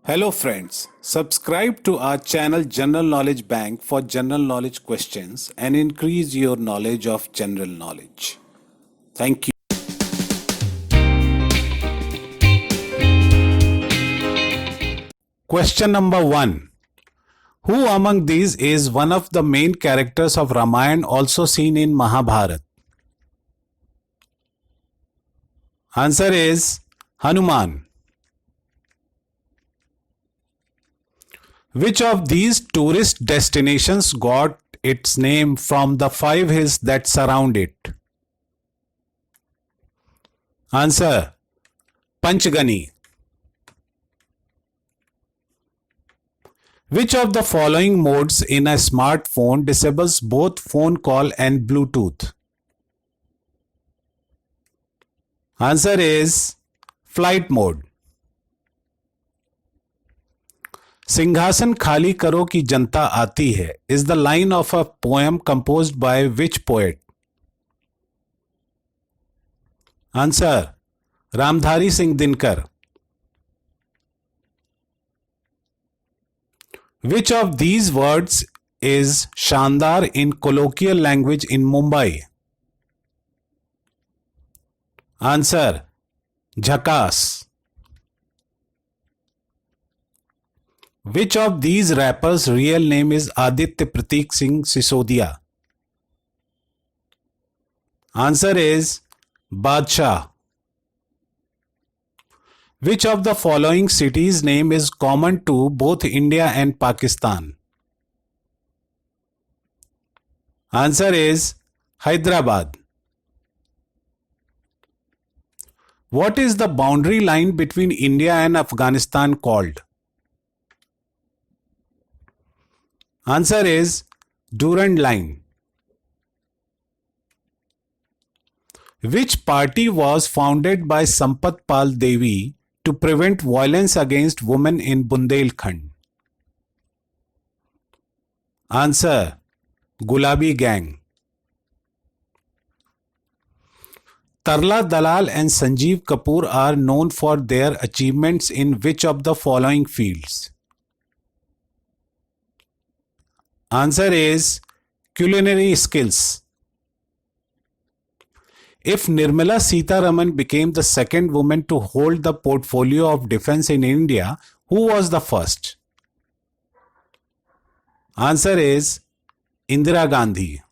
Hello friends, subscribe to our channel General Knowledge Bank for general knowledge questions and increase your knowledge of general knowledge. Thank you. Question number 1. Who among these is one of the main characters of Ramayana also seen in Mahabharata? Answer is Hanuman. Which of these tourist destinations got its name from the 5 hills that surround it? Answer Panchgani. Which of the following modes in a smartphone disables both phone call and Bluetooth? Answer is flight mode. सिंहासन खाली करो की जनता आती है is the line of a poem composed by which poet? Answer Ramdhari Singh Dinkar. Which of these words is Shandar in colloquial language in Mumbai? Answer Jhakaas. Which of these rappers' real name is Aditya Prateek Singh Sisodia? Answer is Badshah. Which of the following cities' name is common to both India and Pakistan? Answer is Hyderabad. What is the boundary line between India and Afghanistan called? Answer is Durand Line. Which party was founded by Sampath Pal Devi to prevent violence against women in Bundelkhand? Answer Gulabi Gang. Tarla Dalal and Sanjeev Kapoor are known for their achievements in which of the following fields? Answer is culinary skills. If Nirmala Sitharaman became the second woman to hold the portfolio of defense in India, who was the first? Answer is Indira Gandhi.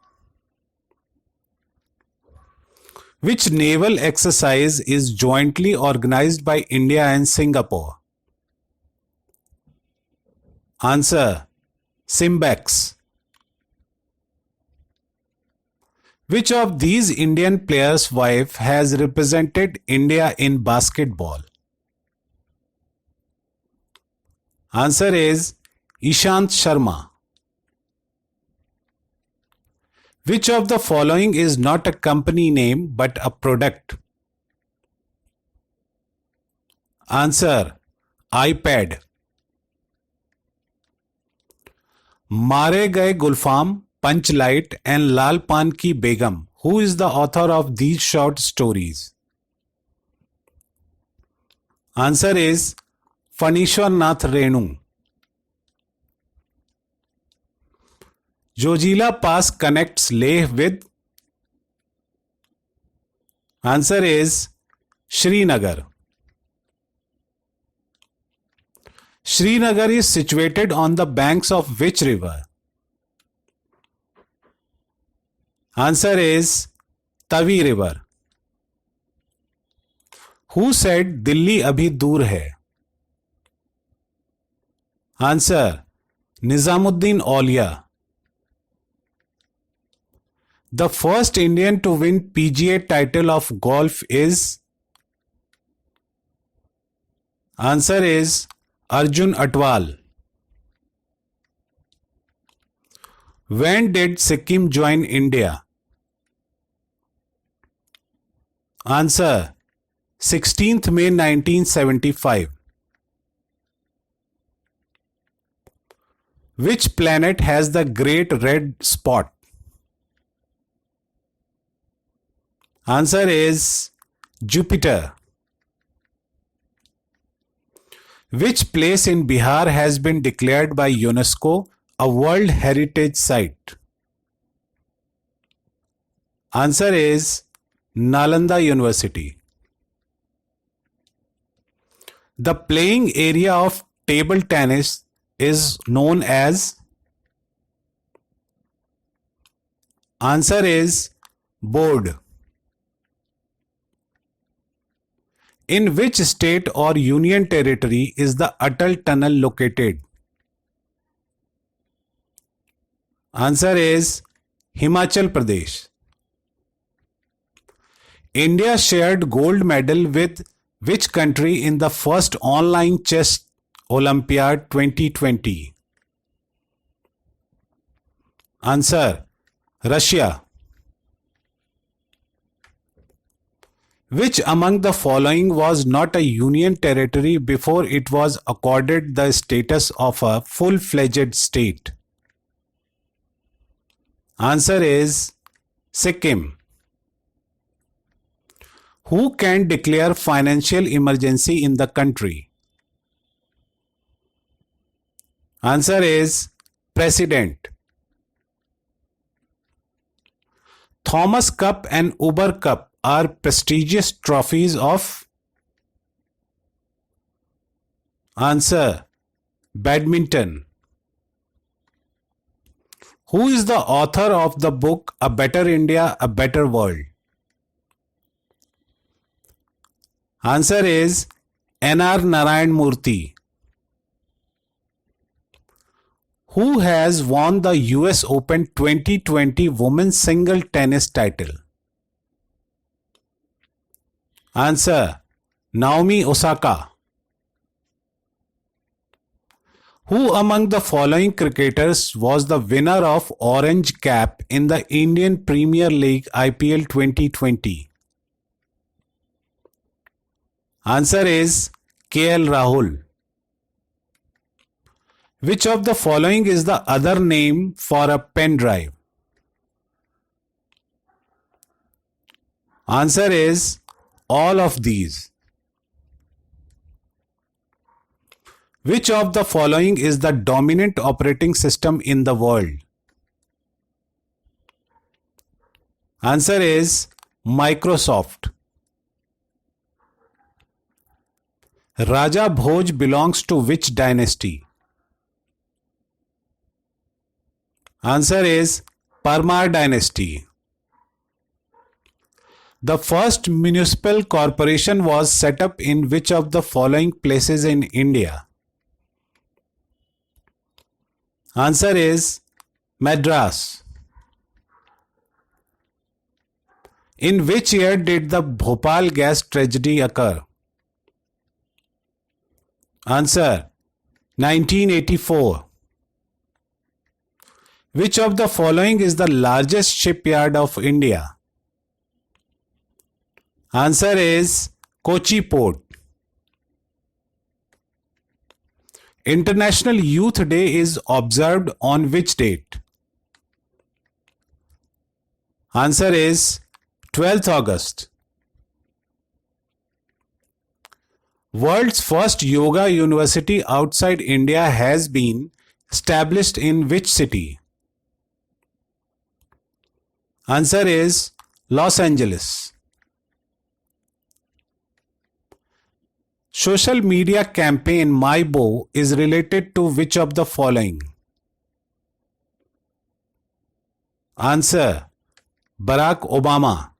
Which naval exercise is jointly organized by India and Singapore? Answer Simbex. Which of these Indian players' wife has represented India in basketball? Answer is Ishant Sharma. Which of the following is not a company name but a product? Answer iPad. मारे गए गुलफाम, Panchlight and लाल पान की बेगम. Who is the author of these short stories? Answer is Phanishwar Nath Renu. Jojila Pass connects Leh with? Answer is Srinagar. Srinagar is situated on the banks of which river? Answer is Tavi River. Who said Delhi abhi dur hai? Answer Nizamuddin Aulia. The first Indian to win PGA title of golf is? Answer is Arjun Atwal. When did Sikkim join India? Answer 16th May 1975. Which planet has the great red spot? Answer is Jupiter. Which place in Bihar has been declared by UNESCO a World Heritage Site? Answer is Nalanda University. The playing area of table tennis is known as? Answer is board. In which state or union territory is the Atal Tunnel located? Answer is Himachal Pradesh. India shared gold medal with which country in the first online chess Olympiad 2020? Answer: Russia. Which among the following was not a union territory before it was accorded the status of a full-fledged state? Answer is Sikkim. Who can declare financial emergency in the country? Answer is President. Thomas Cup and Uber Cup are prestigious trophies of? Answer: badminton. Who is the author of the book A Better India, A Better World? Answer is N.R. Narayan Murthy. Who has won the US Open 2020 Women's Single Tennis title? Answer: Naomi Osaka. Who among the following cricketers was the winner of Orange Cap in the Indian Premier League IPL 2020? Answer is KL Rahul. Which of the following is the other name for a pen drive? Answer is all of these. Which of the following is the dominant operating system in the world? Answer is Microsoft. Raja Bhoj belongs to which dynasty? Answer is Parmar dynasty. The first municipal corporation was set up in which of the following places in India? Answer is Madras. In which year did the Bhopal gas tragedy occur? Answer: 1984. Which of the following is the largest shipyard of India? Answer is Kochi Port. International Youth Day is observed on which date? Answer is 12th August. World's first yoga university outside India has been established in which city? Answer is Los Angeles. Social media campaign MyBo is related to which of the following? Answer: Barack Obama.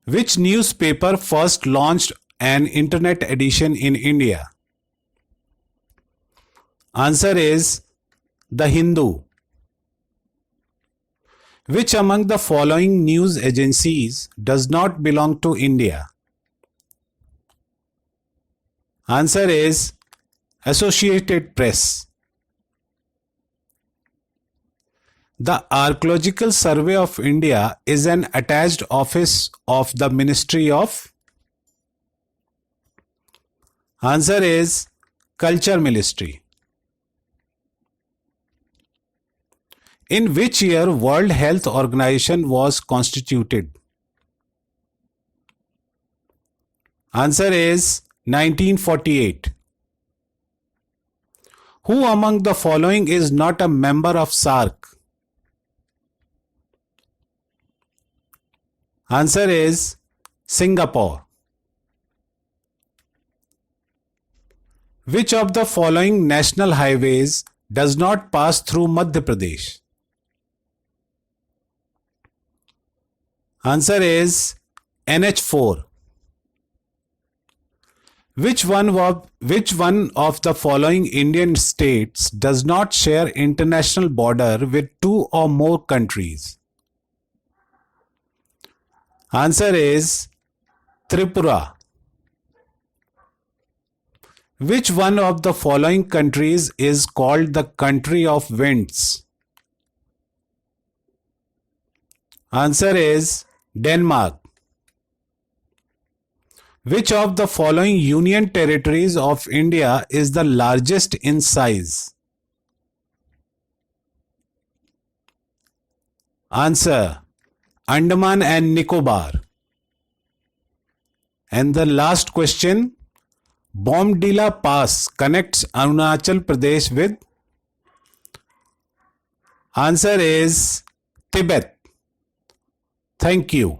Which newspaper first launched an internet edition in India? Answer is The Hindu. Which among the following news agencies does not belong to India? Answer is Associated Press. The Archaeological Survey of India is an attached office of the Ministry of? Answer is Culture Ministry. In which year World Health Organization was constituted? Answer is 1948. Who among the following is not a member of SAARC? Answer is Singapore. Which of the following national highways does not pass through Madhya Pradesh? Answer is NH4. Which one of the following Indian states does not share international border with two or more countries? Answer is Tripura. Which one of the following countries is called the country of winds? Answer is Denmark. Which of the following union territories of India is the largest in size? Answer: Andaman and Nicobar. And the last question: Bomdila Pass connects Arunachal Pradesh with? Answer is Tibet. Thank you.